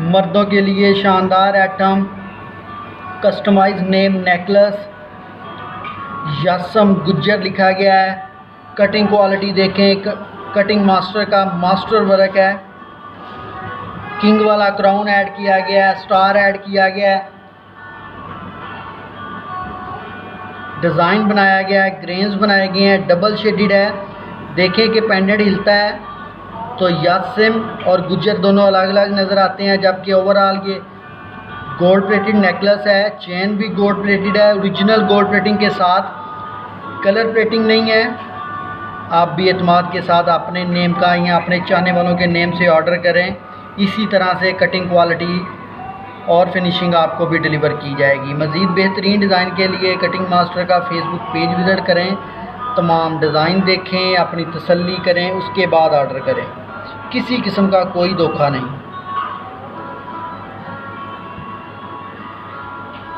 मर्दों के लिए शानदार item, customize name necklace, Yasam Gujjar लिखा गया है। कटिंग क्वालिटी देखें, कटिंग मास्टर का मास्टर वर्क है। किंग वाला क्राउन ऐड किया गया है, स्टार ऐड किया गया है, डिज़ाइन बनाया गया है, ग्रेन्स बनाए गए हैं, डबल शेडेड है। देखें कि पेंडेंट हिलता है तो यासिम और गुज्जर दोनों अलग अलग नज़र आते हैं, जबकि ओवरऑल ये गोल्ड प्लेटेड नेकलेस है। चेन भी गोल्ड प्लेटेड है, ओरिजिनल गोल्ड प्लेटिंग के साथ, कलर प्लेटिंग नहीं है। आप भी एतमाद के साथ अपने नेम का या अपने चाहने वालों के नेम से ऑर्डर करें। इसी तरह से कटिंग क्वालिटी और फिनिशिंग आपको भी डिलीवर की जाएगी। मज़ीद बेहतरीन डिज़ाइन के लिए कटिंग मास्टर का फेसबुक पेज विज़िट करें, तमाम डिज़ाइन देखें, अपनी तसल्ली करें, उसके बाद ऑर्डर करें। किसी किस्म का कोई धोखा नहीं।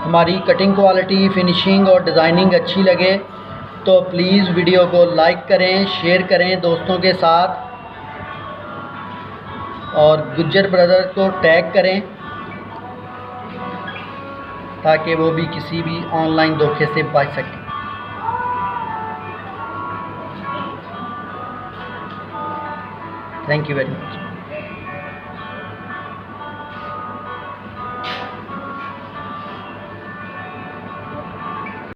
हमारी कटिंग क्वालिटी, फिनिशिंग और डिज़ाइनिंग अच्छी लगे तो प्लीज़ वीडियो को लाइक करें, शेयर करें दोस्तों के साथ, और गुज्जर ब्रदर को टैग करें ताकि वो भी किसी भी ऑनलाइन धोखे से बच सकें। Thank you very much.